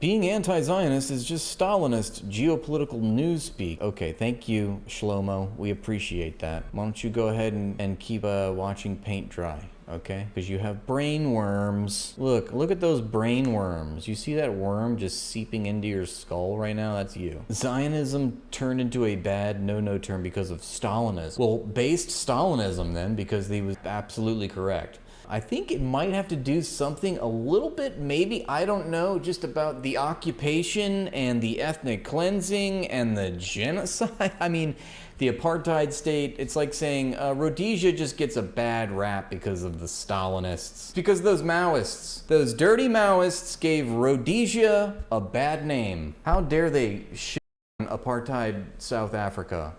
Being anti-Zionist is just Stalinist geopolitical newspeak. Okay, thank you, Shlomo. We appreciate that. Why don't you go ahead and keep watching paint dry, okay? Because you have brain worms. Look at those brain worms. You see that worm just seeping into your skull right now? That's you. Zionism turned into a bad no-no term because of Stalinism. Well, based Stalinism then, because he was absolutely correct. I think it might have to do something a little bit, maybe, I don't know, just about the occupation and the ethnic cleansing and the genocide. I mean, the apartheid state, it's like saying Rhodesia just gets a bad rap because of the Stalinists. Because those Maoists, those dirty Maoists gave Rhodesia a bad name. How dare they shit on apartheid South Africa?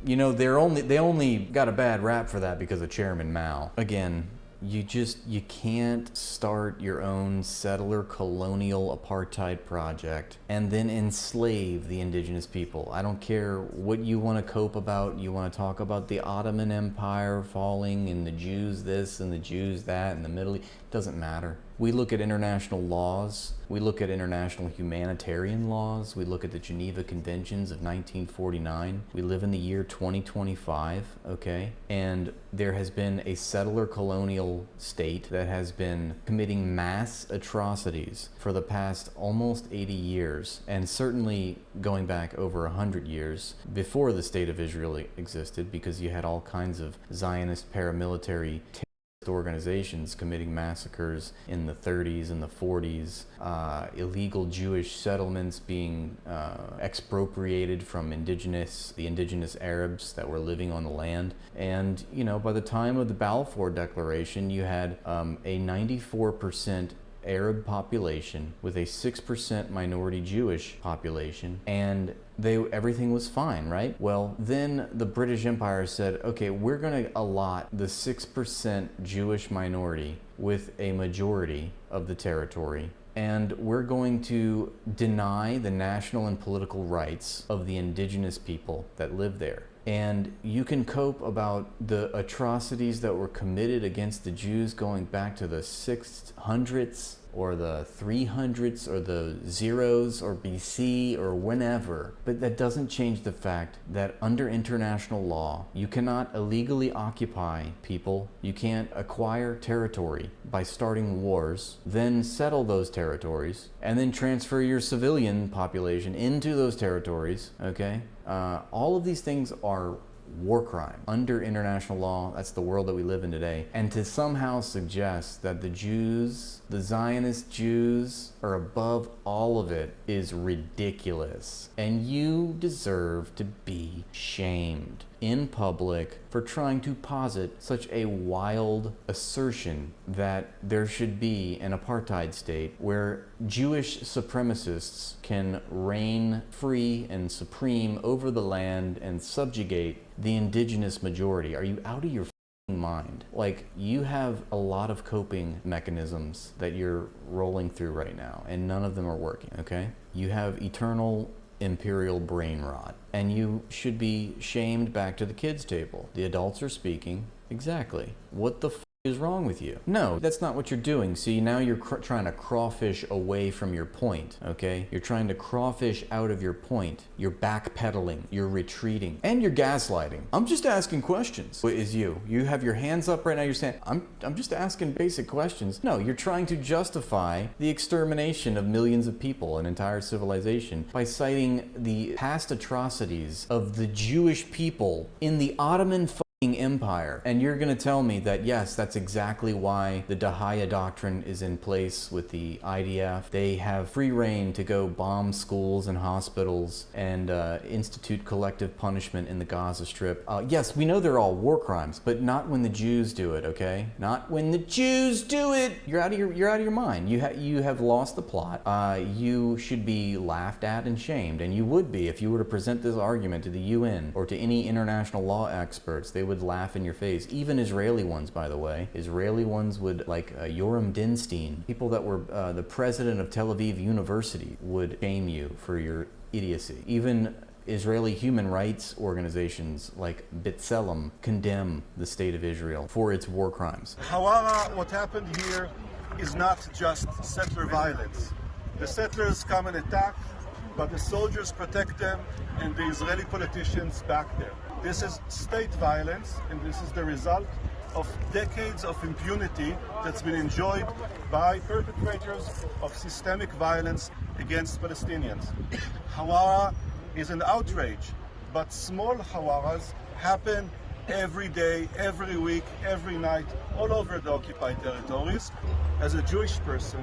You know, they only got a bad rap for that because of Chairman Mao. Again, you can't start your own settler colonial apartheid project and then enslave the indigenous people. I don't care what you want to cope about. You want to talk about the Ottoman Empire falling and the Jews this and the Jews that and the Middle East. Doesn't matter. We look at international laws. We look at international humanitarian laws. We look at the Geneva Conventions of 1949. We live in the year 2025, okay? And there has been a settler colonial state that has been committing mass atrocities for the past almost 80 years, and certainly going back over 100 years before the State of Israel existed, because you had all kinds of Zionist paramilitary organizations committing massacres in the 30s and the 40s, illegal Jewish settlements being expropriated from the indigenous Arabs that were living on the land. And, you know, by the time of the Balfour Declaration, you had a 94% Arab population with a 6% minority Jewish population, and everything was fine, right? Well, then the British Empire said, okay, we're going to allot the 6% Jewish minority with a majority of the territory, and we're going to deny the national and political rights of the indigenous people that live there. And you can cope about the atrocities that were committed against the Jews going back to the 600s or the 300s or the zeros or BC or whenever. But that doesn't change the fact that under international law, you cannot illegally occupy people. You can't acquire territory by starting wars, then settle those territories, and then transfer your civilian population into those territories, okay? All of these things are war crime under international law. That's the world that we live in today. And to somehow suggest that the Jews, the Zionist Jews, are above all of it is ridiculous. And you deserve to be shamed in public for trying to posit such a wild assertion that there should be an apartheid state where Jewish supremacists can reign free and supreme over the land and subjugate the indigenous majority. Are you out of your mind? Like, you have a lot of coping mechanisms that you're rolling through right now, and none of them are working, okay? You have eternal imperial brain rot, and you should be shamed back to the kids' table. The adults are speaking. Exactly. What the is wrong with you? No, that's not what you're doing. See, now you're trying to crawfish away from your point, okay? You're trying to crawfish out of your point. You're backpedaling, you're retreating, and you're gaslighting. I'm just asking questions. What is you? You have your hands up right now, you're saying, I'm just asking basic questions. No, you're trying to justify the extermination of millions of people, an entire civilization, by citing the past atrocities of the Jewish people in the Ottoman Empire. And you're going to tell me that, yes, that's exactly why the Dahaya Doctrine is in place with the IDF. They have free reign to go bomb schools and hospitals and institute collective punishment in the Gaza Strip. Yes, we know they're all war crimes, but not when the Jews do it, okay? Not when the Jews do it! You're out of your mind. You have lost the plot. You should be laughed at and shamed, and you would be if you were to present this argument to the UN or to any international law experts. They would laugh in your face. Even Israeli ones, by the way. Israeli ones would, like Yoram Dinstein, people that were the president of Tel Aviv University, would shame you for your idiocy. Even Israeli human rights organizations like B'Tselem condemn the state of Israel for its war crimes. However, what happened here is not just settler violence. The settlers come and attack, but the soldiers protect them and the Israeli politicians back them. This is state violence, and this is the result of decades of impunity that's been enjoyed by perpetrators of systemic violence against Palestinians. Hawara is an outrage, but small Hawaras happen every day, every week, every night, all over the occupied territories. As a Jewish person,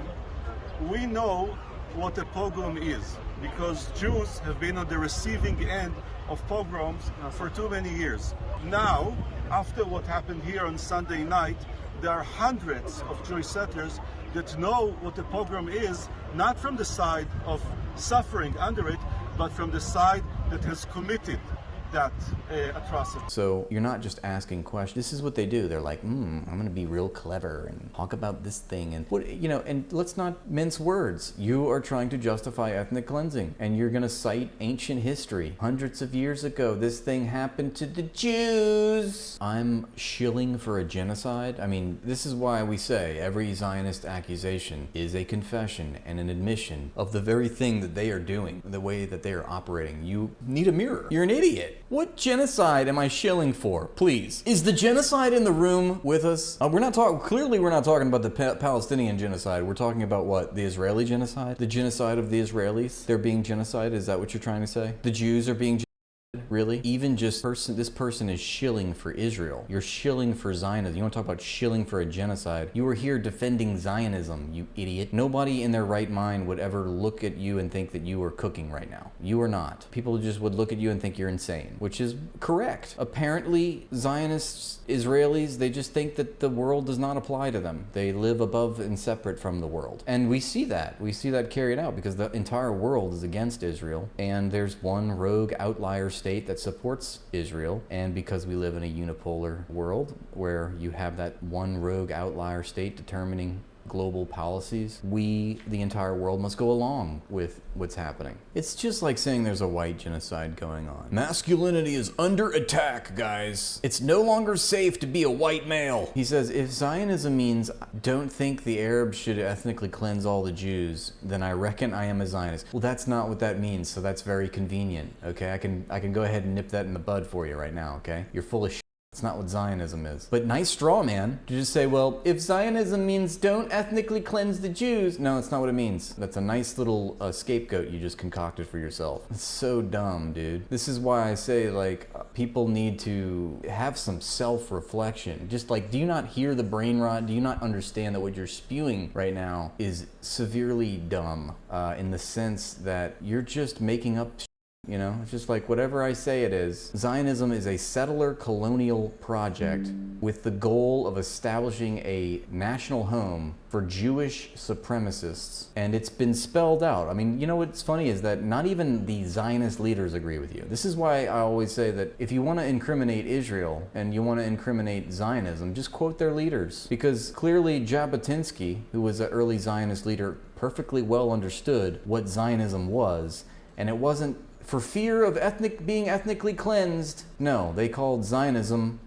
we know what a pogrom is, because Jews have been on the receiving end of pogroms for too many years. Now, after what happened here on Sunday night, there are hundreds of Jewish settlers that know what a pogrom is, not from the side of suffering under it, but from the side that has committed that atrocity. So you're not just asking questions. This is what they do. They're like, I'm going to be real clever and talk about this thing. And what, you know, and let's not mince words. You are trying to justify ethnic cleansing, and you're going to cite ancient history. Hundreds of years ago, this thing happened to the Jews. I'm shilling for a genocide. I mean, this is why we say every Zionist accusation is a confession and an admission of the very thing that they are doing, the way that they are operating. You need a mirror. You're an idiot. What genocide am I shilling for? Please. Is the genocide in the room with us? Clearly we're not talking about the Palestinian genocide. We're talking about what? The Israeli genocide? The genocide of the Israelis? They're being genocide? Is that what you're trying to say? The Jews are being Really? Even just this person is shilling for Israel. You're shilling for Zionism. You want to talk about shilling for a genocide? You are here defending Zionism, you idiot. Nobody in their right mind would ever look at you and think that you are cooking right now. You are not. People just would look at you and think you're insane, which is correct. Apparently, Zionists, Israelis, they just think that the world does not apply to them. They live above and separate from the world. And we see that. We see that carried out because the entire world is against Israel, and there's one rogue outlier state that supports Israel, and because we live in a unipolar world where you have that one rogue outlier state determining global policies, the entire world, must go along with what's happening. It's just like saying there's a white genocide going on. Masculinity is under attack, guys. It's no longer safe to be a white male. He says, if Zionism means don't think the Arabs should ethnically cleanse all the Jews, then I reckon I am a Zionist. Well, that's not what that means, so that's very convenient, okay? I can go ahead and nip that in the bud for you right now, okay? You're full of shit. It's not what Zionism is. But nice straw man to just say, well, if Zionism means don't ethnically cleanse the Jews. No, that's not what it means. That's a nice little scapegoat you just concocted for yourself. It's so dumb, dude. This is why I say, like, people need to have some self-reflection. Just like, do you not hear the brain rot? Do you not understand that what you're spewing right now is severely dumb in the sense that you're just making up You know, it's just like whatever I say it is. Zionism is a settler colonial project with the goal of establishing a national home for Jewish supremacists. And it's been spelled out. I mean, you know what's funny is that not even the Zionist leaders agree with you. This is why I always say that if you want to incriminate Israel and you want to incriminate Zionism, just quote their leaders. Because clearly Jabotinsky, who was an early Zionist leader, perfectly well understood what Zionism was. And it wasn't for fear of being ethnically cleansed. No, they called Zionism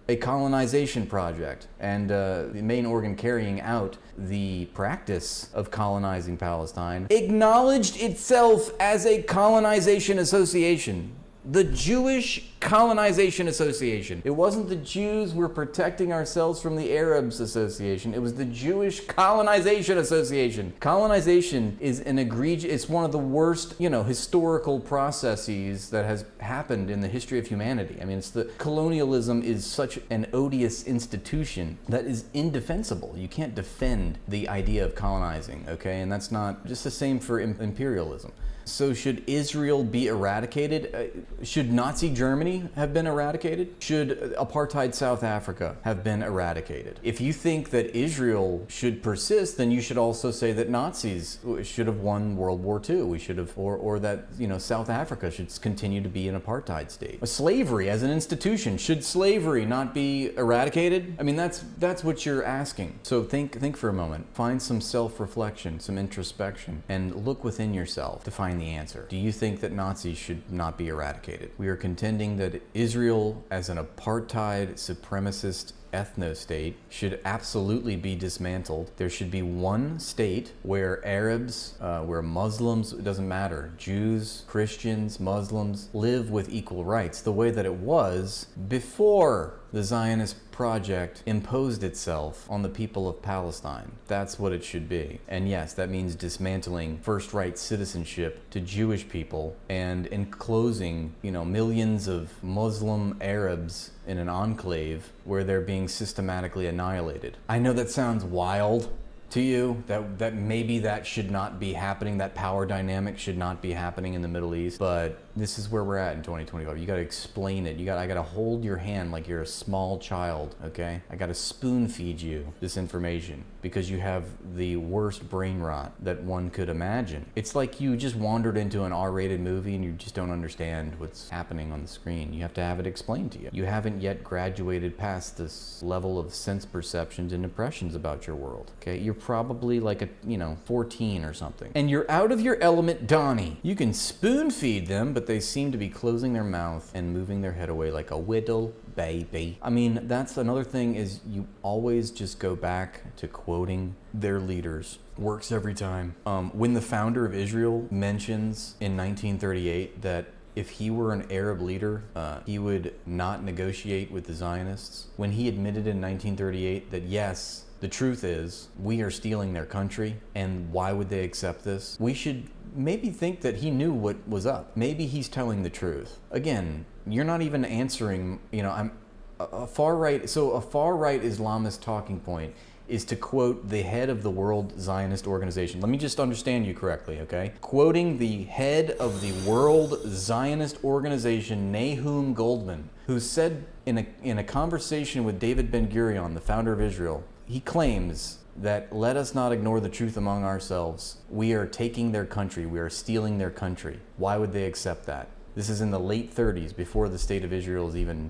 a colonization project, and the main organ carrying out the practice of colonizing Palestine acknowledged itself as a colonization association. The Jewish Colonization Association. It wasn't the Jews were protecting ourselves from the Arabs Association. It was the Jewish Colonization Association. Colonization is an egregious, it's one of the worst, historical processes that has happened in the history of humanity. I mean, colonialism is such an odious institution that is indefensible. You can't defend the idea of colonizing, okay? And that's not just the same for imperialism. So should Israel be eradicated? Should Nazi Germany have been eradicated? Should apartheid South Africa have been eradicated? If you think that Israel should persist, then you should also say that Nazis should have won World War II. We should have, or that South Africa should continue to be an apartheid state. Slavery as an institution, should slavery not be eradicated? I mean, that's what you're asking. So think for a moment. Find some self-reflection, some introspection, and look within yourself to find the answer. Do you think that Nazis should not be eradicated? We are contending that Israel, as an apartheid supremacist ethno-state should absolutely be dismantled. There should be one state where Arabs, where Muslims, it doesn't matter, Jews, Christians, Muslims, live with equal rights, the way that it was before the Zionist project imposed itself on the people of Palestine. That's what it should be. And yes, that means dismantling first right citizenship to Jewish people and enclosing, millions of Muslim Arabs in an enclave where they're being systematically annihilated. I know that sounds wild to you, that maybe that should not be happening, that power dynamic should not be happening in the Middle East, but this is where we're at in 2025. You gotta explain it. I gotta hold your hand like you're a small child, okay? I gotta spoon feed you this information because you have the worst brain rot that one could imagine. It's like you just wandered into an R-rated movie and you just don't understand what's happening on the screen. You have to have it explained to you. You haven't yet graduated past this level of sense perceptions and impressions about your world, okay? You're probably like 14 or something. And you're out of your element, Donnie. You can spoon feed them, but they seem to be closing their mouth and moving their head away like a little baby. I mean, that's another thing, is you always just go back to quoting their leaders. Works every time. When the founder of Israel mentions in 1938 that if he were an Arab leader, he would not negotiate with the Zionists. When he admitted in 1938 that yes, the truth is, we are stealing their country, and why would they accept this? We should maybe think that he knew what was up. Maybe he's telling the truth. Again, you're not even answering, I'm a far-right Islamist talking point is to quote the head of the World Zionist Organization. Let me just understand you correctly, okay? Quoting the head of the World Zionist Organization, Nahum Goldman, who said in a conversation with David Ben-Gurion, the founder of Israel, he claims that let us not ignore the truth among ourselves. We are taking their country. We are stealing their country. Why would they accept that? This is in the late 30s, before the state of Israel has even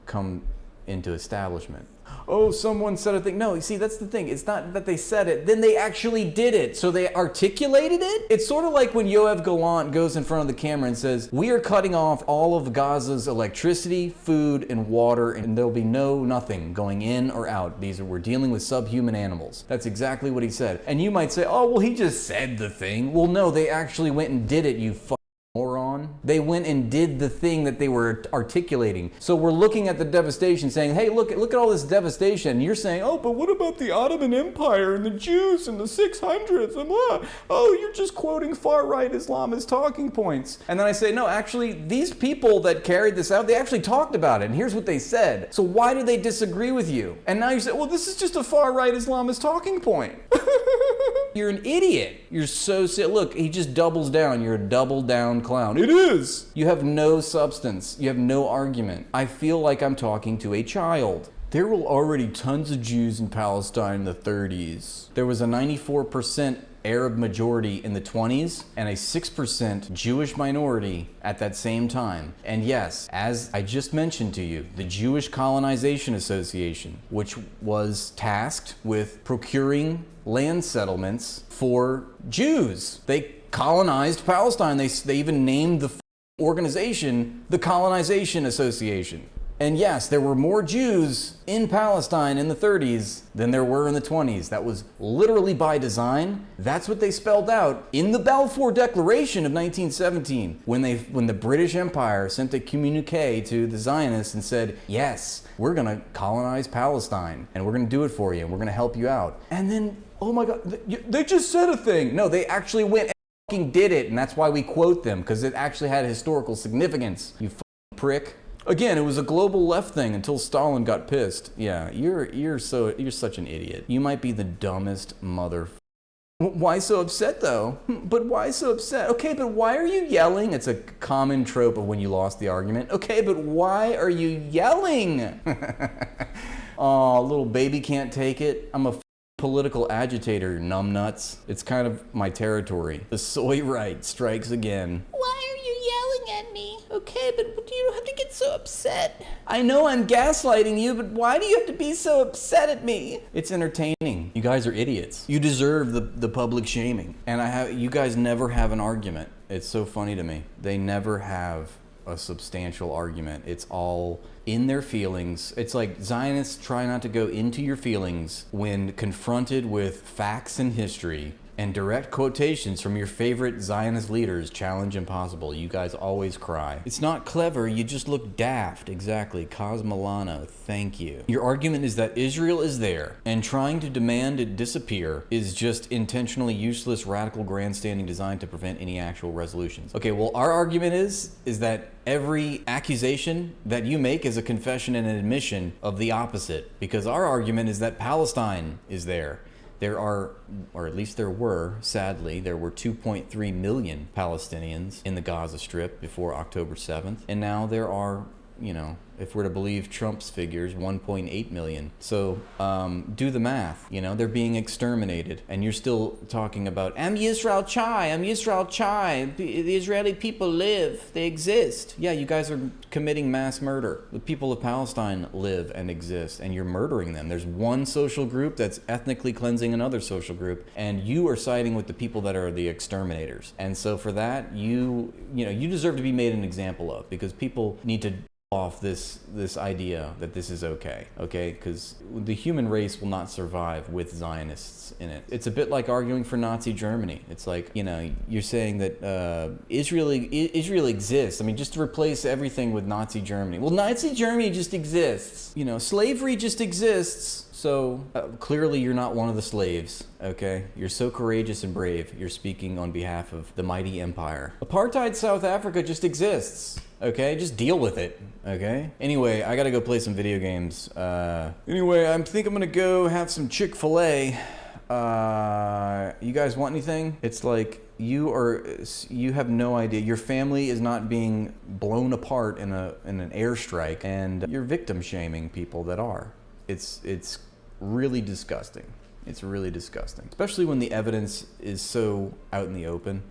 come into establishment. Oh, someone said a thing. No, you see, that's the thing. It's not that they said it, then they actually did it. So they articulated it. It's sort of like when Yoav Gallant goes in front of the camera and says, we are cutting off all of Gaza's electricity, food, and water, and there'll be nothing going in or out. We're dealing with subhuman animals. That's exactly what he said. And you might say, oh, well, he just said the thing. Well, no, they actually went and did it, you moron. They went and did the thing that they were articulating. So we're looking at the devastation saying, hey, look at all this devastation. And you're saying, oh, but what about the Ottoman Empire and the Jews and the 600s and blah? Oh, you're just quoting far-right Islamist talking points. And then I say, no, actually, these people that carried this out, they actually talked about it. And here's what they said. So why do they disagree with you? And now you say, well, this is just a far-right Islamist talking point. You're an idiot. You're so sick. Look, he just doubles down. You're a double down clown. It is. You have no substance. You have no argument. I feel like I'm talking to a child. There were already tons of Jews in Palestine in the 30s. There was a 94% Arab majority in the 20s and a 6% Jewish minority at that same time. And yes, as I just mentioned to you, the Jewish Colonization Association, which was tasked with procuring land settlements for Jews. They colonized Palestine. They even named the organization the Colonization Association. And yes, there were more Jews in Palestine in the 30s than there were in the 20s. That was literally by design. That's what they spelled out in the Balfour Declaration of 1917 when the British Empire sent a communique to the Zionists and said, yes, we're going to colonize Palestine and we're going to do it for you and we're going to help you out. And then, oh my God, they just said a thing. No, they actually went and fucking did it, and that's why we quote them, because it actually had historical significance, you fucking prick. Again, it was a global left thing until Stalin got pissed. Yeah, you're such an idiot. You might be the dumbest mother. Why so upset though? But why so upset? Okay, but why are you yelling? It's a common trope of when you lost the argument. Okay, but why are you yelling? Oh, little baby can't take it. I'm a political agitator, numbnuts. It's kind of my territory. The soy right strikes again. At me. Okay, but you don't have to get so upset. I know I'm gaslighting you, but why do you have to be so upset at me? It's entertaining. You guys are idiots. You deserve the public shaming. And you guys never have an argument. It's so funny to me. They never have a substantial argument. It's all in their feelings. It's like Zionists try not to go into your feelings when confronted with facts and history and direct quotations from your favorite Zionist leaders challenge impossible. You guys always cry. It's not clever, you just look daft. Exactly. Cosmolano, thank you. Your argument is that Israel is there, and trying to demand it disappear is just intentionally useless, radical grandstanding designed to prevent any actual resolutions. Okay, well, our argument is that every accusation that you make is a confession and an admission of the opposite, because our argument is that Palestine is there. There are, or at least there were, sadly, there were 2.3 million Palestinians in the Gaza Strip before October 7th. And now there are, you know, if we're to believe Trump's figures, 1.8 million. So do the math, you know, they're being exterminated. And you're still talking about, Am Yisrael Chai, Am Yisrael Chai, the Israeli people live, they exist. Yeah, you guys are committing mass murder. The people of Palestine live and exist, and you're murdering them. There's one social group that's ethnically cleansing another social group, and you are siding with the people that are the exterminators. And so for that, you deserve to be made an example of, because people need to off this idea that this is okay, because the human race will not survive with Zionists in it. It's a bit like arguing for Nazi Germany. It's like, you know, you're saying that Israel exists. I mean, just to replace everything with Nazi Germany. Well, Nazi Germany just exists. You know, slavery just exists. So clearly you're not one of the slaves, okay? You're so courageous and brave. You're speaking on behalf of the mighty empire. Apartheid South Africa just exists, okay? Just deal with it, okay? Anyway, I gotta go play some video games. Anyway, I think I'm gonna go have some Chick-fil-A. You guys want anything? It's like you have no idea. Your family is not being blown apart in an airstrike, and you're victim shaming people that are. It's really disgusting. It's really disgusting, especially when the evidence is so out in the open,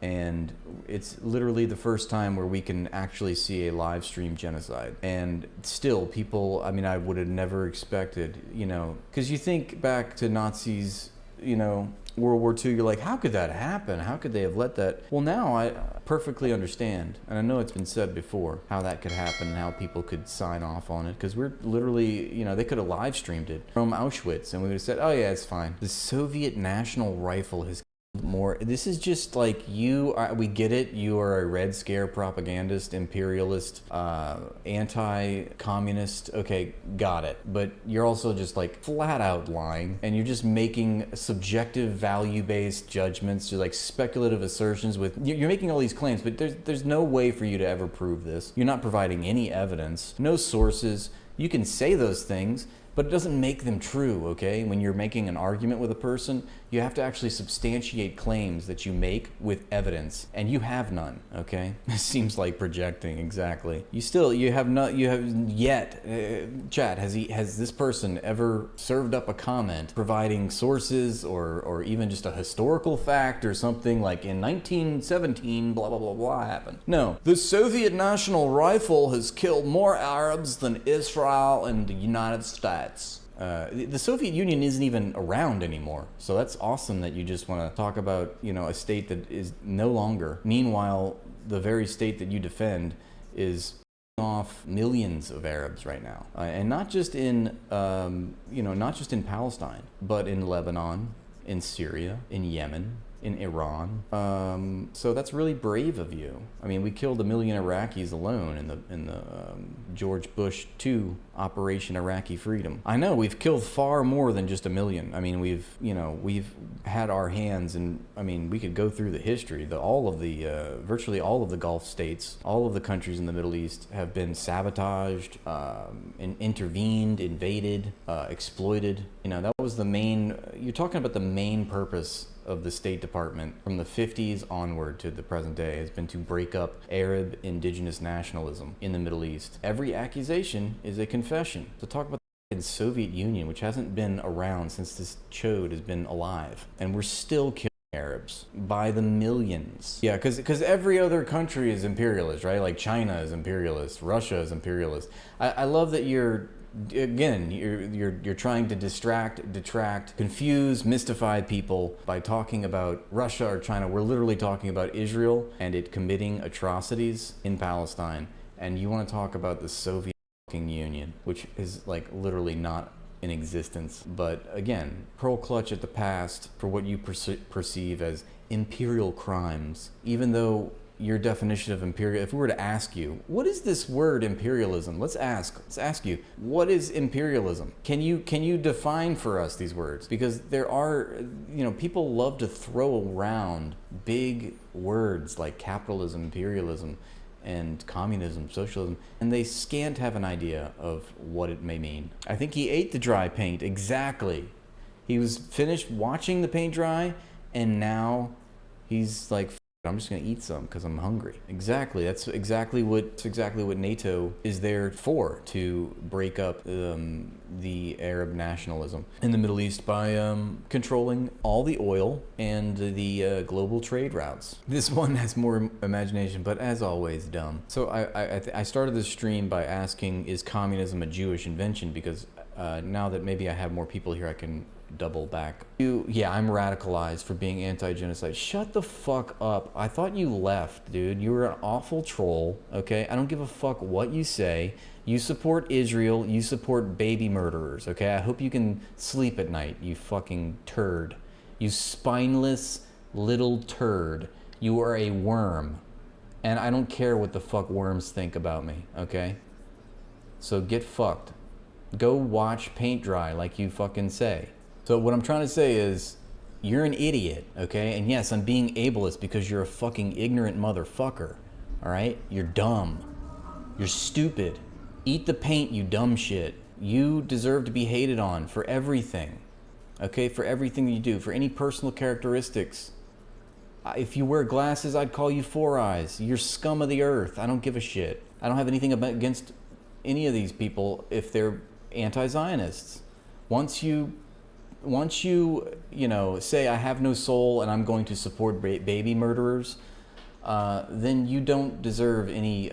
and it's literally the first time where we can actually see a live stream genocide. And still, people, I mean, I would have never expected, you know, because you think back to Nazis, you know, World War II, you're like, how could that happen? How could they have let that? Well, now I perfectly understand, and I know it's been said before, how that could happen and how people could sign off on it, because we're literally, you know, they could have live streamed it from Auschwitz, and we would have said, oh yeah, it's fine. The Soviet National Rifle has more. This is just like we get it. You are a Red Scare propagandist, imperialist, anti-communist. Okay, got it. But you're also just like flat out lying, and you're just making subjective value-based judgments, you're like speculative assertions with, you're making all these claims, but there's no way for you to ever prove this. You're not providing any evidence, no sources. You can say those things, but it doesn't make them true, okay? When you're making an argument with a person, you have to actually substantiate claims that you make with evidence, and you have none, okay? This seems like projecting, exactly. You have yet, chat, has this person ever served up a comment providing sources or even just a historical fact or something like in 1917, blah, blah, blah, blah happened? No. The Soviet National Rifle has killed more Arabs than Israel and the United States. The Soviet Union isn't even around anymore, so that's awesome that you just want to talk about, you know, a state that is no longer. Meanwhile, the very state that you defend is off millions of Arabs right now, and not just in not just in Palestine, but in Lebanon, in Syria, in Yemen, in Iran. So that's really brave of you. I mean, we killed 1 million Iraqis alone in the George Bush II Operation Iraqi Freedom. I know we've killed far more than just 1 million. I mean, we've had our hands, and I mean, we could go through the history. Virtually all of the Gulf states, all of the countries in the Middle East have been sabotaged, intervened, invaded, exploited. You know, that was the main. You're talking about the main purpose of the State Department from the 50s onward to the present day has been to break up Arab indigenous nationalism in the Middle East. Every accusation is a confession. So talk about the Soviet Union, which hasn't been around since this chode has been alive, and we're still killing Arabs by the millions. Yeah, because every other country is imperialist, right? Like China is imperialist, Russia is imperialist. I love that you're again, you're trying to distract, detract, confuse, mystify people by talking about Russia or China. We're literally talking about Israel and it committing atrocities in Palestine. And you want to talk about the Soviet Union, which is like literally not in existence. But again, pearl clutch at the past for what you perceive as imperial crimes, even though your definition of imperial, if we were to ask you, what is this word imperialism? Let's ask you, what is imperialism? Can you define for us these words? Because there are, people love to throw around big words like capitalism, imperialism, and communism, socialism, and they scant have an idea of what it may mean. I think he ate the dry paint, exactly. He was finished watching the paint dry, and now he's like, I'm just gonna eat some because I'm hungry. Exactly. That's exactly what NATO is there for, to break up the Arab nationalism in the Middle East by controlling all the oil and the global trade routes. This one has more imagination, but as always, dumb. So I started this stream by asking, is communism a Jewish invention? Because now that maybe I have more people here, I can double back. Yeah, I'm radicalized for being anti-genocide. Shut the fuck up. I thought you left, dude. You were an awful troll, okay? I don't give a fuck what you say. You support Israel. You support baby murderers, okay? I hope you can sleep at night, you fucking turd. You spineless little turd. You are a worm. And I don't care what the fuck worms think about me, okay? So get fucked. Go watch paint dry like you fucking say. So what I'm trying to say is, you're an idiot, okay? And yes, I'm being ableist because you're a fucking ignorant motherfucker, all right? You're dumb. You're stupid. Eat the paint, you dumb shit. You deserve to be hated on for everything, okay? For everything you do, for any personal characteristics. If you wear glasses, I'd call you Four Eyes. You're scum of the earth. I don't give a shit. I don't have anything against any of these people if they're anti-Zionists. Once you say I have no soul and I'm going to support baby murderers, then you don't deserve any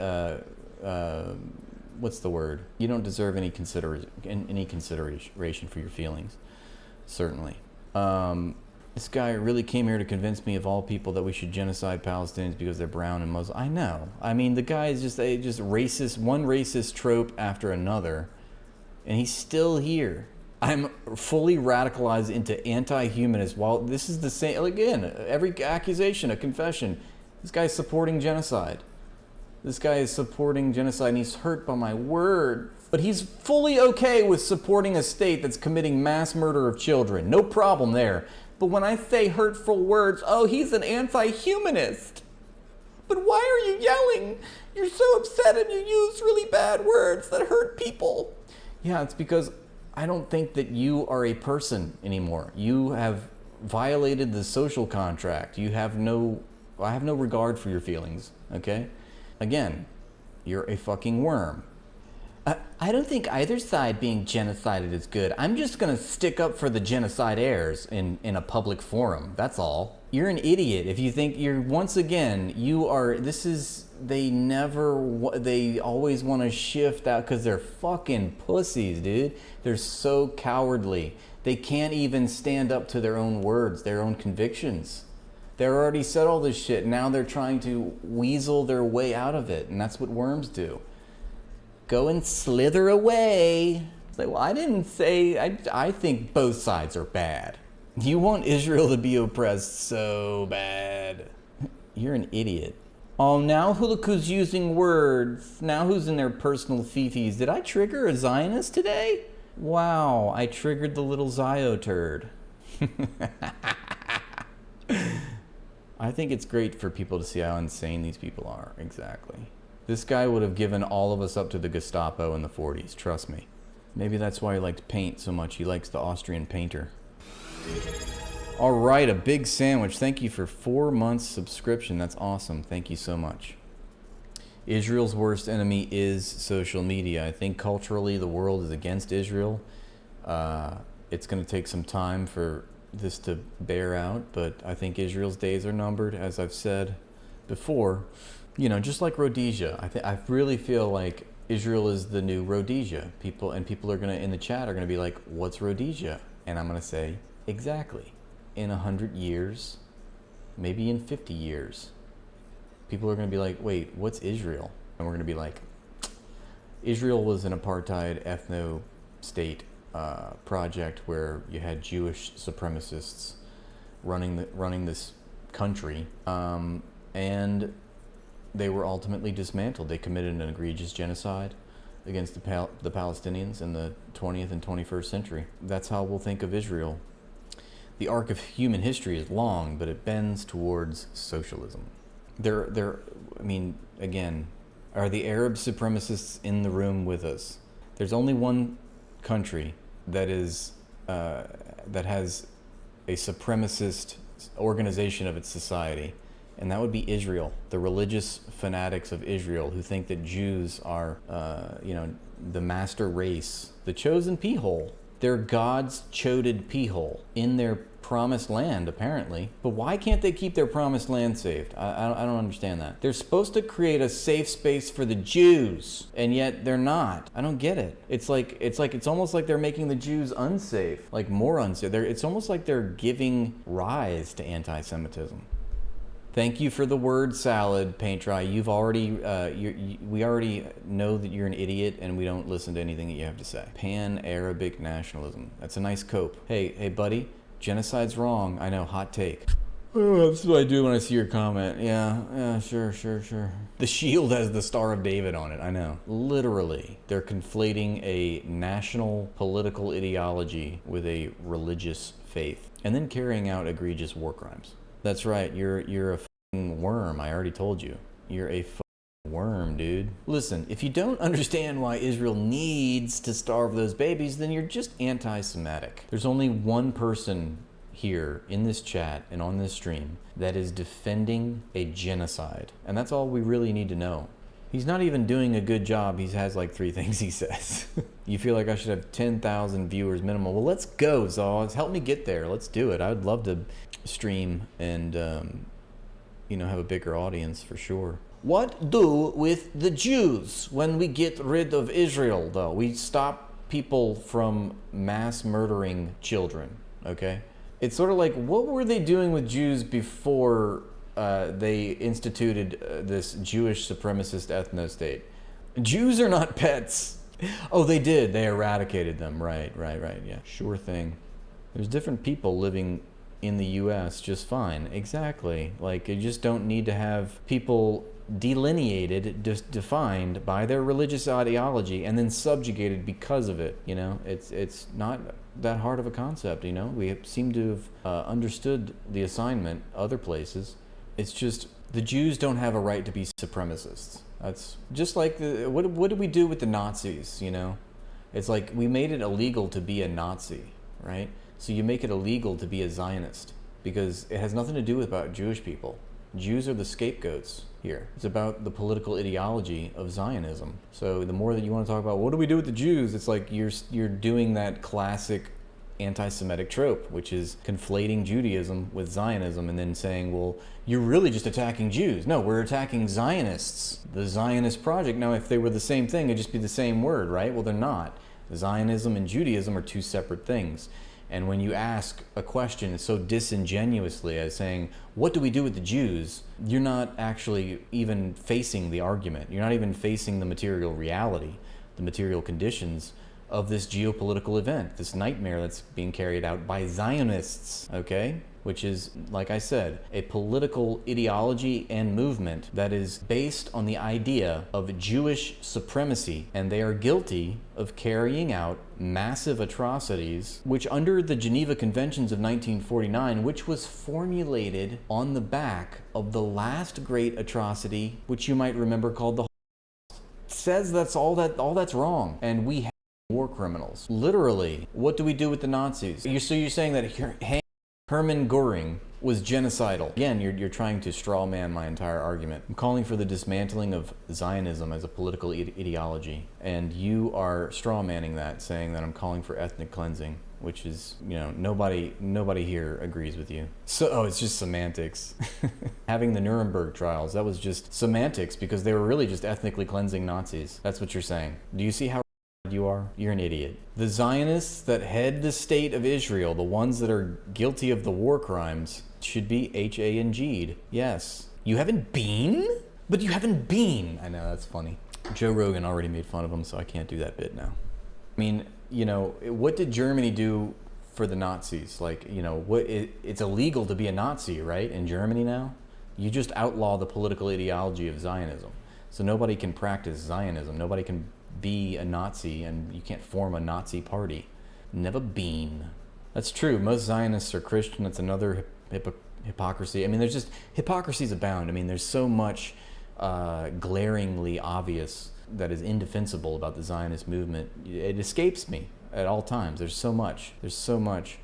what's the word? You don't deserve any consideration for your feelings. Certainly. This guy really came here to convince me of all people that we should genocide Palestinians because they're brown and Muslim. I know. I mean, the guy is just racist, one racist trope after another, and he's still here. I'm fully radicalized into anti-humanist. While this is the same, again, every accusation, a confession. This guy's supporting genocide. This guy is supporting genocide and he's hurt by my word. But he's fully okay with supporting a state that's committing mass murder of children. No problem there. But when I say hurtful words, oh, he's an anti-humanist. But why are you yelling? You're so upset and you use really bad words that hurt people. Yeah, it's because I don't think that you are a person anymore. You have violated the social contract. I have no regard for your feelings, okay? Again, you're a fucking worm. I don't think either side being genocided is good. I'm just gonna stick up for the genocide heirs in a public forum, that's all. You're an idiot if you think they always want to shift out because they're fucking pussies, dude. They're so cowardly. They can't even stand up to their own words, their own convictions. They already said all this shit. Now they're trying to weasel their way out of it, and that's what worms do. Go and slither away. It's like, well, I didn't say, I think both sides are bad. You want Israel to be oppressed so bad. You're an idiot. Oh, now look who's using words. Now who's in their personal fifis. Did I trigger a Zionist today? Wow, I triggered the little Zio turd. I think it's great for people to see how insane these people are. Exactly. This guy would have given all of us up to the Gestapo in the 40s, trust me. Maybe that's why he likes paint so much. He likes the Austrian painter. All right, a big sandwich. Thank you for 4 months subscription. That's awesome. Thank you so much. Israel's worst enemy is social media. I think culturally the world is against Israel. It's going to take some time for this to bear out, but I think Israel's days are numbered, as I've said before. You know, just like Rhodesia, I really feel like Israel is the new Rhodesia. People are gonna, in the chat, are gonna be like, what's Rhodesia? And I'm gonna say, exactly. In 100 years, maybe in 50 years, people are gonna be like, wait, what's Israel? And we're gonna be like, Israel was an apartheid ethno-state project where you had Jewish supremacists running this country, and they were ultimately dismantled. They committed an egregious genocide against the Palestinians in the 20th and 21st century. That's how we'll think of Israel. The arc of human history is long, but it bends towards socialism. I mean, again, are the Arab supremacists in the room with us? There's only one country that has a supremacist organization of its society, and that would be Israel. The religious fanatics of Israel who think that Jews are, the master race, the chosen pea-hole. They're God's choded pea-hole in their promised land, apparently. But why can't they keep their promised land saved? I don't understand that. They're supposed to create a safe space for the Jews, and yet they're not. I don't get it. It's almost like they're making the Jews unsafe, like more unsafe. It's almost like they're giving rise to anti-Semitism. Thank you for the word salad, Paint Dry. You've already, we already know that you're an idiot and we don't listen to anything that you have to say. Pan-Arabic nationalism. That's a nice cope. Hey, buddy, genocide's wrong. I know, hot take. Oh, that's what I do when I see your comment. Yeah, sure. The shield has the Star of David on it, I know. Literally, they're conflating a national political ideology with a religious faith, and then carrying out egregious war crimes. That's right, you're a f***ing worm, I already told you. You're a f***ing worm, dude. Listen, if you don't understand why Israel needs to starve those babies, then you're just anti-Semitic. There's only one person here in this chat and on this stream that is defending a genocide. And that's all we really need to know. He's not even doing a good job. He has like 3 things he says. You feel like I should have 10,000 viewers minimum. Well, let's go, Zaws. Help me get there. Let's do it. I would love to stream and, have a bigger audience for sure. What do with the Jews when we get rid of Israel, though? We stop people from mass murdering children, okay? It's sort of like, what were they doing with Jews before they instituted this Jewish supremacist ethno-state? Jews are not pets. Oh, they did. They eradicated them. Right. Yeah, sure thing. There's different people living in the U.S. just fine. Exactly. Like, you just don't need to have people delineated, defined by their religious ideology and then subjugated because of it. It's not that hard of a concept. We seem to have understood the assignment other places. It's just the Jews don't have a right to be supremacists. That's just like what did we do with the Nazis? It's like we made it illegal to be a Nazi, right? So you make it illegal to be a Zionist because it has nothing to do about Jewish people. Jews are the scapegoats here. It's about the political ideology of Zionism. So the more that you want to talk about what do we do with the Jews, it's like you're doing that classic anti-Semitic trope, which is conflating Judaism with Zionism and then saying, well, you're really just attacking Jews. No, we're attacking Zionists, the Zionist project. Now, if they were the same thing, it'd just be the same word, right? Well, they're not. Zionism and Judaism are 2 separate things. And when you ask a question so disingenuously as saying, what do we do with the Jews? You're not actually even facing the argument. You're not even facing the material reality, the material conditions of this geopolitical event, this nightmare that's being carried out by Zionists, okay? Which is, like I said, a political ideology and movement that is based on the idea of Jewish supremacy, and they are guilty of carrying out massive atrocities, which under the Geneva Conventions of 1949, which was formulated on the back of the last great atrocity, which you might remember called the Holocaust, says that's all that's wrong, and we have war criminals. Literally, what do we do with the Nazis? So you're saying that Hermann Göring was genocidal. Again, you're trying to straw man my entire argument. I'm calling for the dismantling of Zionism as a political ideology, and you are straw manning that, saying that I'm calling for ethnic cleansing. which is, nobody here agrees with you. So, it's just semantics. Having the Nuremberg trials, that was just semantics because they were really just ethnically cleansing Nazis. That's what you're saying. Do you see how you are? You're an idiot. The Zionists that head the state of Israel, the ones that are guilty of the war crimes, should be H-A-N-G'd. Yes. You haven't been? But you haven't been. I know, that's funny. Joe Rogan already made fun of him, so I can't do that bit now. I mean, what did Germany do for the Nazis? It's illegal to be a Nazi, right? In Germany now? You just outlaw the political ideology of Zionism. So nobody can practice Zionism. Nobody can be a Nazi, and you can't form a Nazi party. Never been. That's true. Most Zionists are Christian. That's another hypocrisy. I mean, there's just hypocrisies abound. I mean, there's so much glaringly obvious that is indefensible about the Zionist movement. It escapes me at all times. There's so much.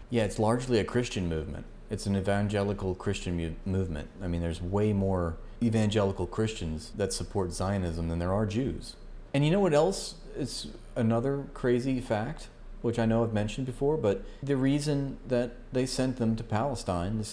Yeah, it's largely a Christian movement. It's an evangelical Christian movement. I mean, there's way more evangelical Christians that support Zionism than there are Jews. And you know what else is another crazy fact, which I know I've mentioned before, but the reason that they sent them to Palestine,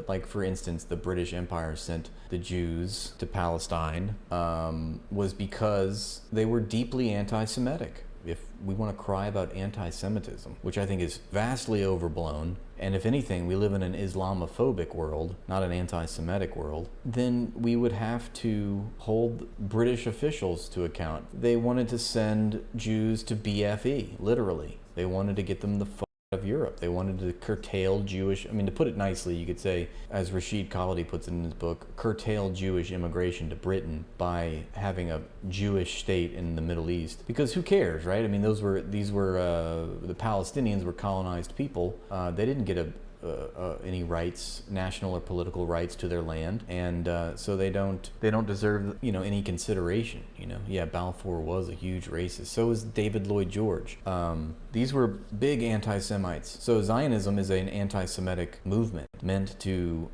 like for instance, the British Empire sent the Jews to Palestine, was because they were deeply anti-Semitic. If we want to cry about anti-Semitism, which I think is vastly overblown, and if anything, we live in an Islamophobic world, not an anti-Semitic world, then we would have to hold British officials to account. They wanted to send Jews to BFE, literally. They wanted to get them the of Europe. They wanted to curtail Jewish, to put it nicely, you could say, as Rashid Khalidi puts it in his book, curtail Jewish immigration to Britain by having a Jewish state in the Middle East. Because who cares, right? I mean, the Palestinians were colonized people. They didn't get any rights, national or political rights to their land, and so they don't deserve any consideration. Yeah, Balfour was a huge racist. So was David Lloyd George. These were big anti-Semites. So Zionism is an anti-Semitic movement meant to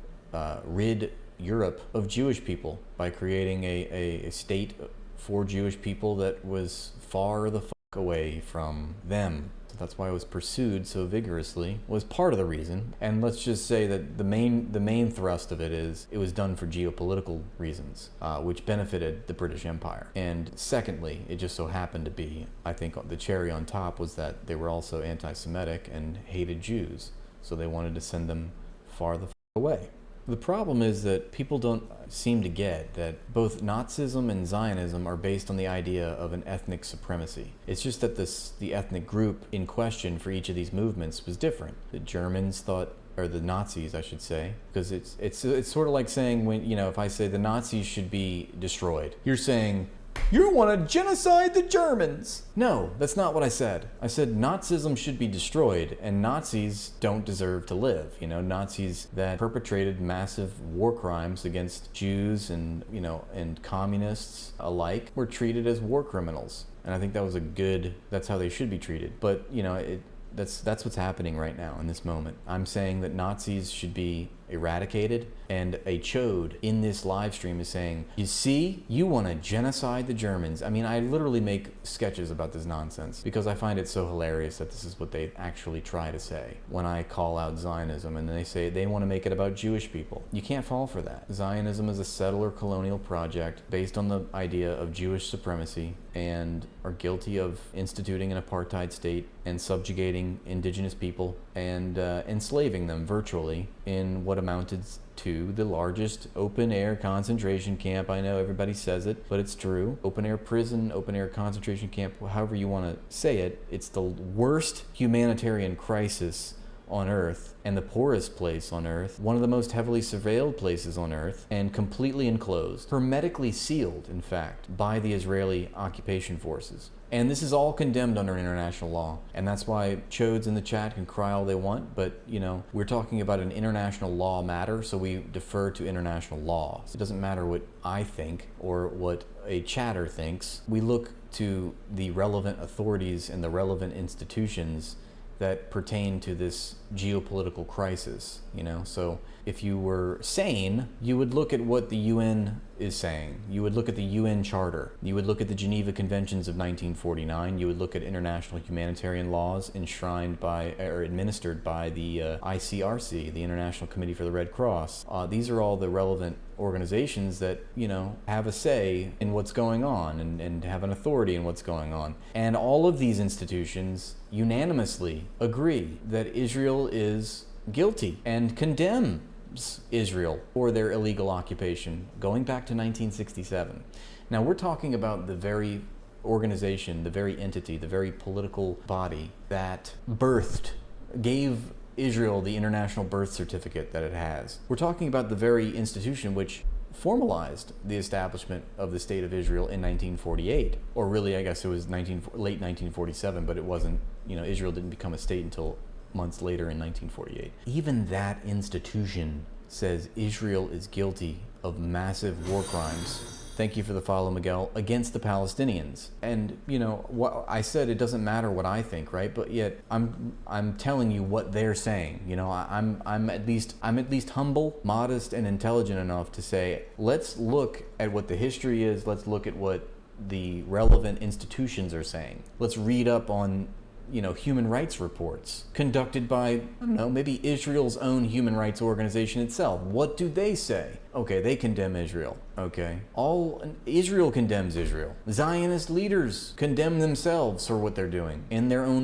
rid Europe of Jewish people by creating a state for Jewish people that was far the fuck away from them. That's why it was pursued so vigorously, was part of the reason. And let's just say that the main thrust of it is it was done for geopolitical reasons, which benefited the British Empire. And secondly, it just so happened to be, I think the cherry on top was that they were also anti-Semitic and hated Jews. So they wanted to send them far the away. The problem is that people don't seem to get that both Nazism and Zionism are based on the idea of an ethnic supremacy. It's just that the ethnic group in question for each of these movements was different. The Germans thought, or the Nazis, I should say, because it's sort of like saying when, if I say the Nazis should be destroyed, you're saying, you want to genocide the Germans. No, that's not what I said. I said Nazism should be destroyed and Nazis don't deserve to live. Nazis that perpetrated massive war crimes against Jews and communists alike were treated as war criminals. And I think that's how they should be treated. But, that's what's happening right now in this moment. I'm saying that Nazis should be eradicated, and a chode in this live stream is saying, you see, you want to genocide the Germans. I literally make sketches about this nonsense because I find it so hilarious that this is what they actually try to say when I call out Zionism, and they say they want to make it about Jewish people. You can't fall for that. Zionism is a settler colonial project based on the idea of Jewish supremacy and are guilty of instituting an apartheid state and subjugating indigenous people and enslaving them virtually in what amounted to the largest open-air concentration camp. I know everybody says it, but it's true. Open-air prison, open-air concentration camp, however you want to say it. It's the worst humanitarian crisis on Earth and the poorest place on Earth, one of the most heavily surveilled places on Earth, and completely enclosed, hermetically sealed, in fact, by the Israeli occupation forces. And this is all condemned under international law. And that's why chodes in the chat can cry all they want, but we're talking about an international law matter, so we defer to international law. So it doesn't matter what I think or what a chatter thinks. We look to the relevant authorities and the relevant institutions that pertain to this geopolitical crisis, you know? So if you were sane, you would look at what the UN is saying. You would look at the UN Charter. You would look at the Geneva Conventions of 1949. You would look at international humanitarian laws enshrined by or administered by the ICRC, the International Committee for the Red Cross. These are all the relevant organizations that, you know, have a say in what's going on and have an authority in what's going on. And all of these institutions unanimously agree that Israel is guilty and condemn Israel for their illegal occupation going back to 1967. Now we're talking about the very organization, the very entity, the very political body that gave Israel the international birth certificate that it has. We're talking about the very institution which formalized the establishment of the State of Israel in 1948. Or really, I guess it was late 1947, but it wasn't, you know, Israel didn't become a state until months later in 1948. Even that institution says Israel is guilty of massive war crimes. Thank you for the follow, Miguel, against the Palestinians. And, you know, what I said, it doesn't matter what I think, right? But yet I'm telling you what they're saying. You know, I'm at least humble, modest, and intelligent enough to say, let's look at what the history is. Let's look at what the relevant institutions are saying. Let's read up on, you know, human rights reports conducted by, I don't know, maybe Israel's own human rights organization itself. What do they say? Okay, they condemn Israel. Okay. Israel condemns Israel. Zionist leaders condemn themselves for what they're doing.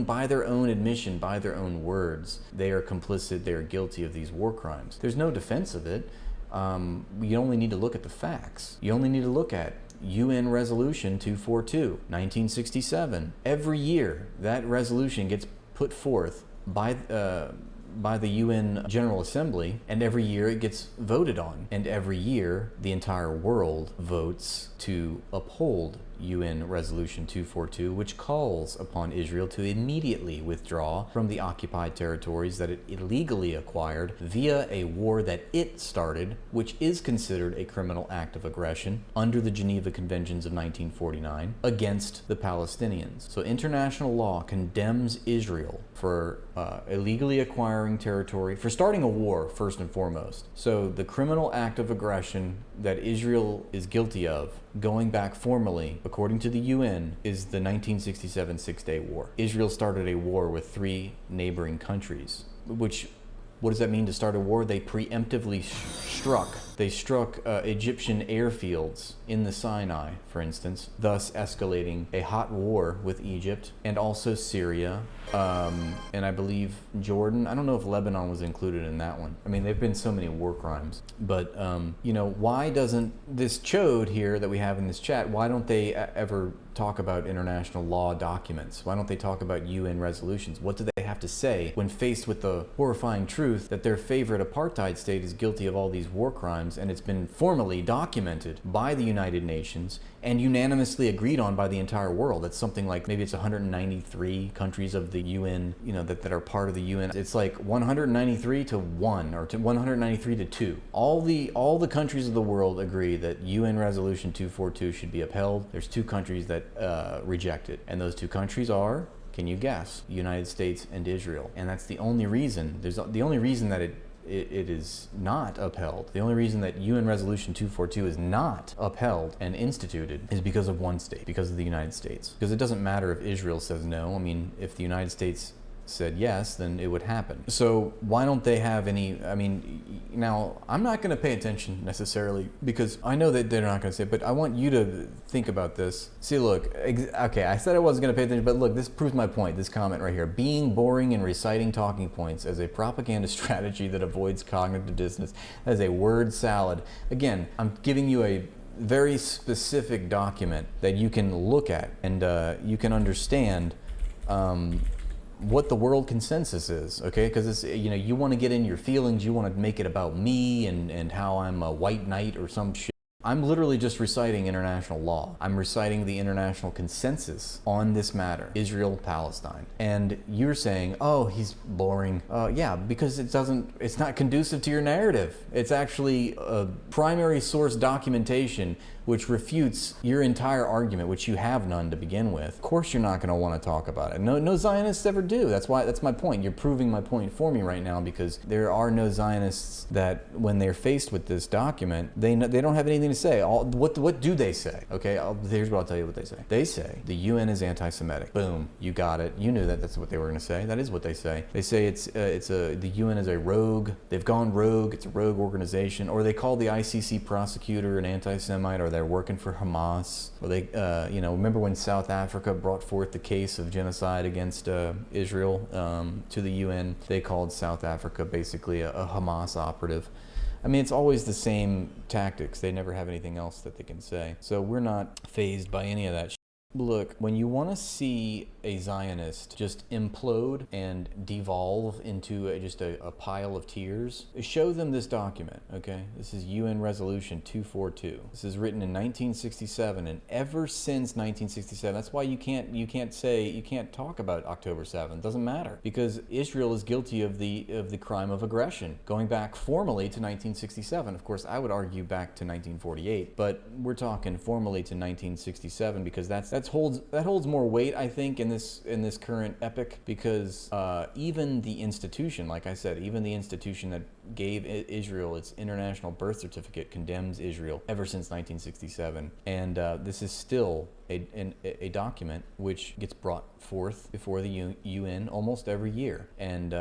By their own admission, by their own words, they are complicit, they are guilty of these war crimes. There's no defense of it. You only need to look at the facts. You only need to look at UN Resolution 242, 1967. Every year, that resolution gets put forth by the UN General Assembly, and every year it gets voted on. And every year, the entire world votes to uphold UN Resolution 242, which calls upon Israel to immediately withdraw from the occupied territories that it illegally acquired via a war that it started, which is considered a criminal act of aggression under the Geneva Conventions of 1949 against the Palestinians. So international law condemns Israel for illegally acquiring territory, for starting a war, first and foremost. So the criminal act of aggression that Israel is guilty of, going back formally, according to the UN, is the 1967 Six-Day War. Israel started a war with 3 neighboring countries, which, what does that mean to start a war? They preemptively struck Egyptian airfields in the Sinai, for instance, thus escalating a hot war with Egypt and also Syria, and I believe Jordan. I don't know if Lebanon was included in that one. I mean, there have been so many war crimes. But, you know, why doesn't this chode here that we have in this chat, why don't they ever talk about international law documents? Why don't they talk about UN resolutions? What do they have to say when faced with the horrifying truth that their favorite apartheid state is guilty of all these war crimes, and it's been formally documented by the United Nations and unanimously agreed on by the entire world? It's something like, maybe it's 193 countries of the UN, you know, that are part of the UN. It's like 193 to 1, or to 193 to 2. All the countries of the world agree that UN Resolution 242 should be upheld. There's 2 countries that reject it, and those 2 countries are, can you guess? United States and Israel. And that's the only reason. The only reason that it is not upheld, the only reason that UN Resolution 242 is not upheld and instituted, is because of one state, because of the United States. Because it doesn't matter if Israel says no. I mean, if the United States said yes, then it would happen. So why don't they have any, I mean, now I'm not going to pay attention necessarily, because I know that they're not going to say it, but I want you to think about this. See, look, okay, I said I wasn't going to pay attention, but look, this proves my point, this comment right here. Being boring and reciting talking points as a propaganda strategy that avoids cognitive dissonance. That is a word salad. Again, I'm giving you a very specific document that you can look at, and you can understand what the world consensus is, okay? Because it's, you know, you want to get in your feelings, you want to make it about me and how I'm a white knight or some shit. I'm literally just reciting international law. I'm reciting the international consensus on this matter, Israel-Palestine. And you're saying, oh, he's boring. Yeah, because it's not conducive to your narrative. It's actually a primary source documentation which refutes your entire argument, which you have none to begin with. Of course you're not going to want to talk about it. No Zionists ever do. That's my point. You're proving my point for me right now, because there are no Zionists that, when they're faced with this document, they don't have anything to say. What do they say? Okay, here's what I'll tell you what they say. They say the UN is anti-Semitic. Boom, you got it. You knew that's what they were going to say. That is what they say. They say the UN is a rogue. They've gone rogue. It's a rogue organization. Or they call the ICC prosecutor an anti-Semite, or they're working for Hamas. Or they, remember when South Africa brought forth the case of genocide against Israel to the UN? They called South Africa basically a Hamas operative. I mean, it's always the same tactics. They never have anything else that they can say. So we're not fazed by any of that. Look, when you want to see a Zionist just implode and devolve into just a pile of tears, show them this document, okay? This is UN Resolution 242. This is written in 1967, and ever since 1967, that's why you can't talk about October 7th. It doesn't matter, because Israel is guilty of the crime of aggression, going back formally to 1967. Of course, I would argue back to 1948, but we're talking formally to 1967, because that holds more weight, I think, in this current epoch, because even the institution, like I said, even the institution that gave Israel its international birth certificate condemns Israel ever since 1967, and this is still a document which gets brought forth before the UN almost every year. And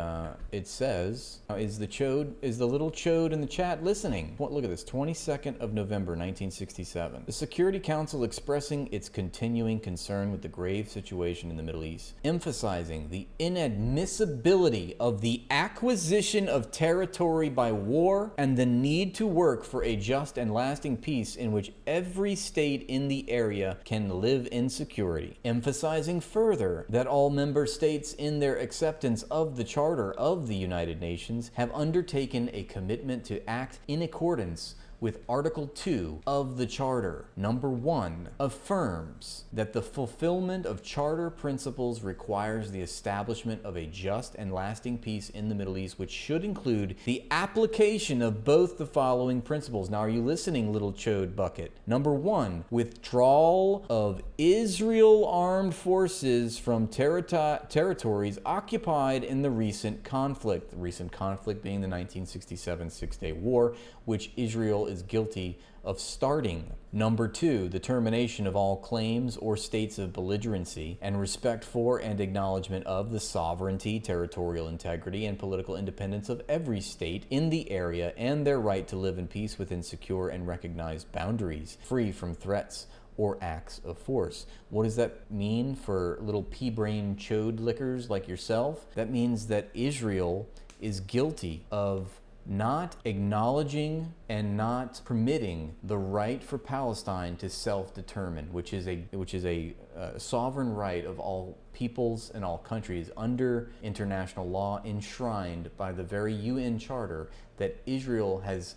it says, is the little chode in the chat listening? Look at this, 22nd of November 1967. The Security Council expressing its continuing concern with the grave situation in the Middle East, emphasizing the inadmissibility of the acquisition of territory by war and the need to work for a just and lasting peace in which every state in the area can live in security, emphasizing further that all member states in their acceptance of the Charter of the United Nations have undertaken a commitment to act in accordance with Article 2 of the Charter. Number 1 affirms that the fulfillment of Charter principles requires the establishment of a just and lasting peace in the Middle East, which should include the application of both the following principles. Now, are you listening, little chode bucket? Number 1, withdrawal of Israel armed forces from territories occupied in the recent conflict. The recent conflict being the 1967 Six-Day War, which Israel is guilty of starting. Number 2, the termination of all claims or states of belligerency and respect for and acknowledgement of the sovereignty, territorial integrity, and political independence of every state in the area and their right to live in peace within secure and recognized boundaries, free from threats or acts of force. What does that mean for little pea-brain chode lickers like yourself? That means that Israel is guilty of not acknowledging and not permitting the right for Palestine to self-determine, which is a sovereign right of all peoples and all countries under international law, enshrined by the very UN Charter that Israel has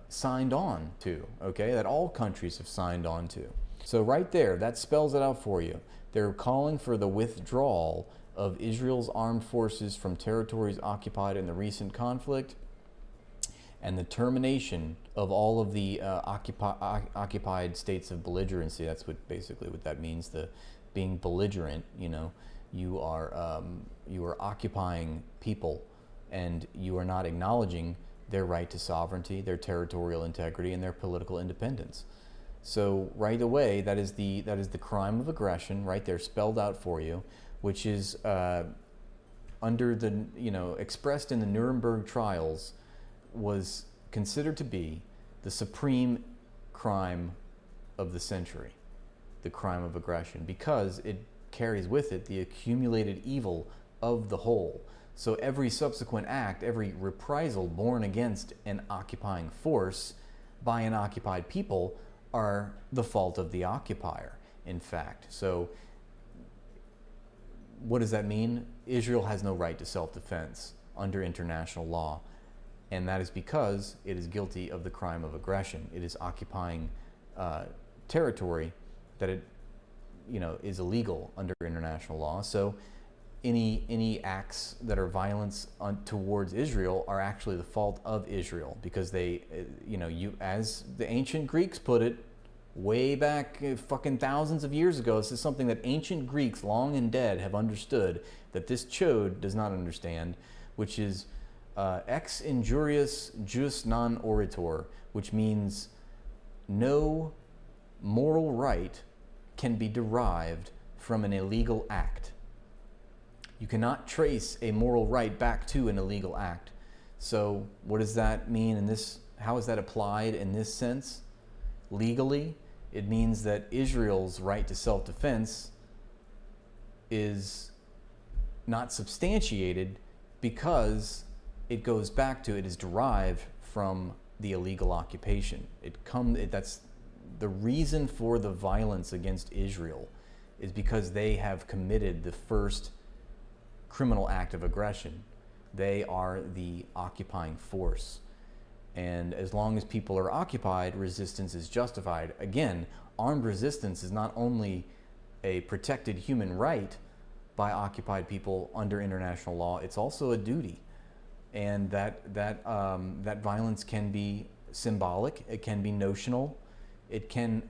signed on to, okay, that all countries have signed on to. So right there, that spells it out for you. They're calling for the withdrawal of Israel's armed forces from territories occupied in the recent conflict, and the termination of all of the occupied states of belligerency. That's basically what that means. The being belligerent, you are occupying people, and you are not acknowledging their right to sovereignty, their territorial integrity, and their political independence. So right away, that is the crime of aggression right there, spelled out for you, which is under the expressed in the Nuremberg trials, was considered to be the supreme crime of the century, the crime of aggression, because it carries with it the accumulated evil of the whole. So every subsequent act, every reprisal born against an occupying force by an occupied people are the fault of the occupier, in fact. So what does that mean? Israel has no right to self-defense under international law. And that is because it is guilty of the crime of aggression. It is occupying territory that it, is illegal under international law. So any acts that are violence towards Israel are actually the fault of Israel, because they, as the ancient Greeks put it, way back fucking thousands of years ago, this is something that ancient Greeks, long and dead, have understood that this chode does not understand, which is ex injurius jus non oritur, which means no moral right can be derived from an illegal act. You cannot trace a moral right back to an illegal act. So what does that mean in this? How is that applied in this sense? Legally, it means that Israel's right to self-defense is not substantiated because it goes back to, it is derived from the illegal occupation. That's the reason for the violence against Israel, is because they have committed the first criminal act of aggression. They are the occupying force. And as long as people are occupied, resistance is justified. Again, armed resistance is not only a protected human right by occupied people under international law, it's also a duty. And that violence can be symbolic, it can be notional, it can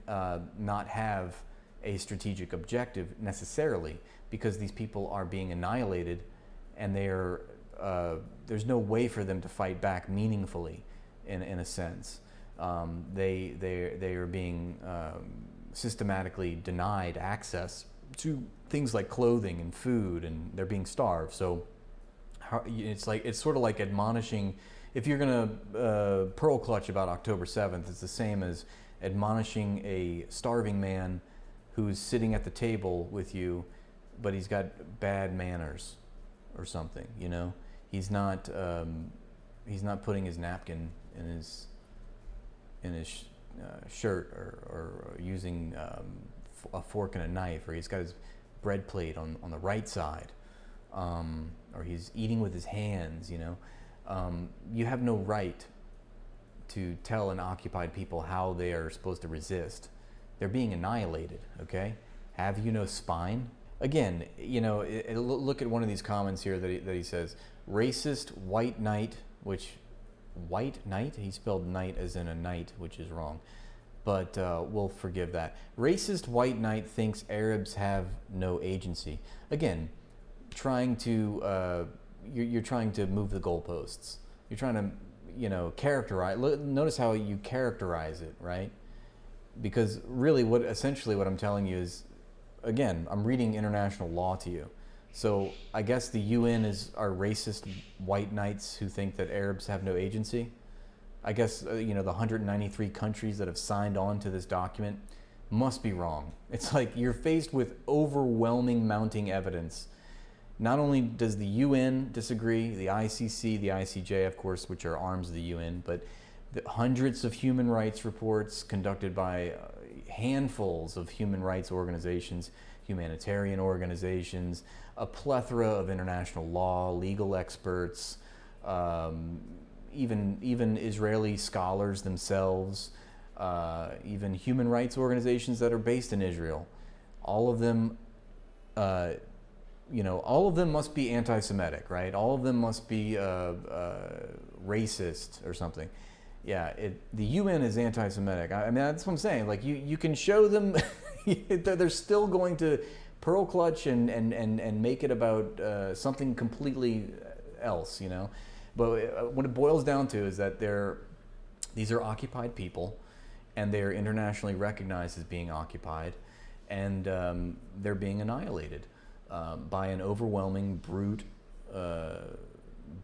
not have a strategic objective necessarily, because these people are being annihilated, and there's no way for them to fight back meaningfully, in a sense. They are being systematically denied access to things like clothing and food, and they're being starved. So it's sort of like admonishing. If you're gonna pearl clutch about October 7th, it's the same as admonishing a starving man who's sitting at the table with you, but he's got bad manners or something. He's not putting his napkin in his shirt, or using a fork and a knife, or he's got his bread plate on the right side, or he's eating with his hands. You have no right to tell an occupied people how they are supposed to resist. They're being annihilated, okay? Have you no spine? Again, look at one of these comments here that he says, racist white knight, which, white knight? He spelled knight as in a knight, which is wrong. But we'll forgive that. Racist white knight thinks Arabs have no agency. Again, you're trying to move the goalposts. You're trying to, characterize. Notice how you characterize it, right? Because really, essentially what I'm telling you is, again, I'm reading international law to you. So I guess the UN are racist white knights who think that Arabs have no agency. I guess the 193 countries that have signed on to this document must be wrong. It's like you're faced with overwhelming mounting evidence. Not only does the UN disagree, the ICC, the ICJ, of course, which are arms of the UN, but the hundreds of human rights reports conducted by handfuls of human rights organizations, humanitarian organizations, a plethora of international law, legal experts, even Israeli scholars themselves, even human rights organizations that are based in Israel. All of them, all of them must be anti-Semitic, right? All of them must be racist or something. Yeah, the UN is anti-Semitic. I mean, that's what I'm saying. Like, you can show them, they're still going to pearl clutch and make it about something completely else, But what it boils down to is that these are occupied people, and they're internationally recognized as being occupied, and they're being annihilated by an overwhelming, brute,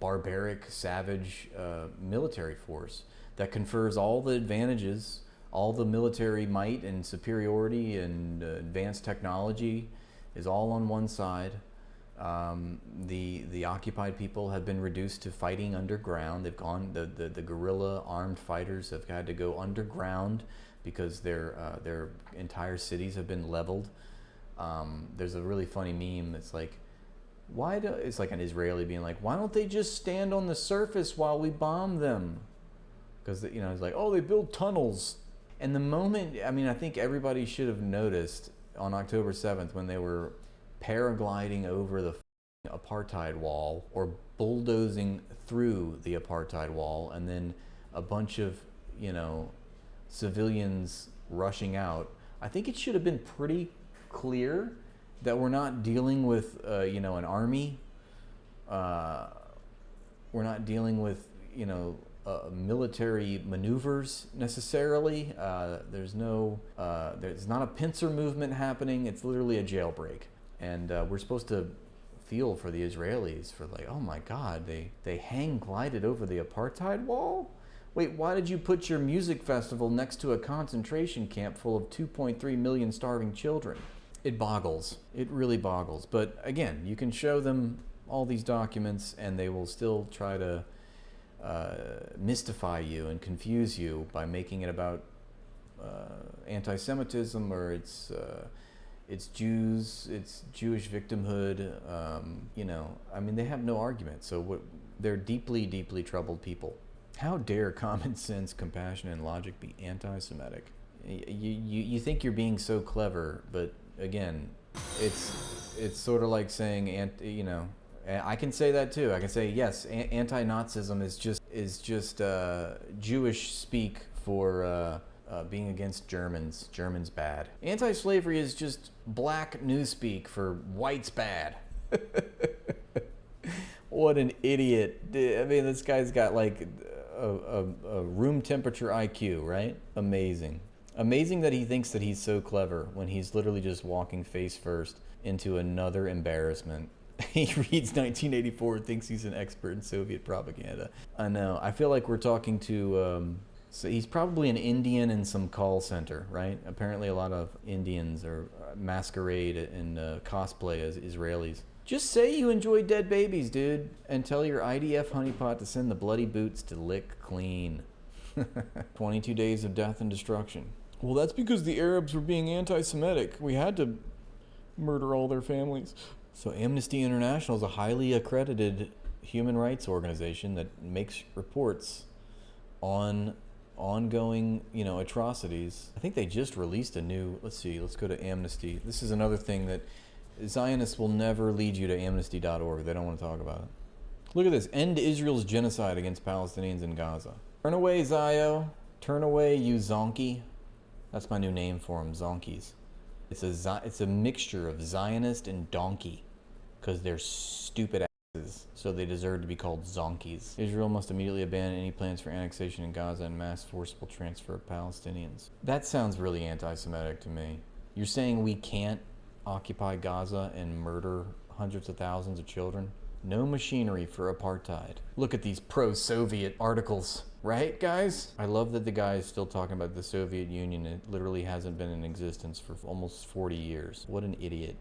barbaric, savage military force that confers all the advantages, all the military might and superiority and advanced technology is all on one side. The occupied people have been reduced to fighting underground. They've gone, the guerrilla armed fighters have had to go underground because their entire cities have been leveled. There's a really funny meme that's like, It's like an Israeli being like, why don't they just stand on the surface while we bomb them? Because, you know, it's like, oh, they build tunnels. And the moment, I mean, I think everybody should have noticed on October 7th when they were paragliding over the apartheid wall or bulldozing through the apartheid wall, and then a bunch of, you know, civilians rushing out. I think it should have been pretty clear that we're not dealing with, you know, an army. We're not dealing with, you know, military maneuvers necessarily. There's not a pincer movement happening. It's literally a jailbreak. And we're supposed to feel for the Israelis for like, oh my God, they hang glided over the apartheid wall? Wait, why did you put your music festival next to a concentration camp full of 2.3 million starving children? It boggles. It really boggles. But again, you can show them all these documents and they will still try to mystify you and confuse you by making it about anti-Semitism, or it's Jews, it's Jewish victimhood. You know, I mean, they have no argument. So they're deeply, deeply troubled people. How dare common sense, compassion, and logic be anti-Semitic? You think you're being so clever, but again, it's sort of like saying, you know, I can say that too. I can say, yes, anti-Nazism is just Jewish speak for being against Germans. Germans bad. Anti-slavery is just black newspeak for whites bad. What an idiot. I mean, this guy's got like a room temperature IQ, right? Amazing. Amazing that he thinks that he's so clever when he's literally just walking face first into another embarrassment. He reads 1984 and thinks he's an expert in Soviet propaganda. I know. I feel like we're talking to... so he's probably an Indian in some call center, right? Apparently a lot of Indians are masquerade and cosplay as Israelis. Just say you enjoy dead babies, dude, and tell your IDF honeypot to send the bloody boots to lick clean. 22 days of death and destruction. Well, that's because the Arabs were being anti-Semitic. We had to murder all their families. So Amnesty International is a highly accredited human rights organization that makes reports on ongoing, you know, atrocities. I think they just released a new, let's go to Amnesty. This is another thing that Zionists will never lead you to amnesty.org. They don't want to talk about it. Look at this. End Israel's genocide against Palestinians in Gaza. Turn away, Zio. Turn away, you zonkey. That's my new name for them, zonkies. It's a mixture of Zionist and donkey, because they're stupid asses, so they deserve to be called zonkies. Israel must immediately abandon any plans for annexation in Gaza and mass forcible transfer of Palestinians. That sounds really anti-Semitic to me. You're saying we can't occupy Gaza and murder hundreds of thousands of children? No machinery for apartheid. Look at these pro-Soviet articles. Right, guys? I love that the guy is still talking about the Soviet Union. It literally hasn't been in existence for almost 40 years. What an idiot.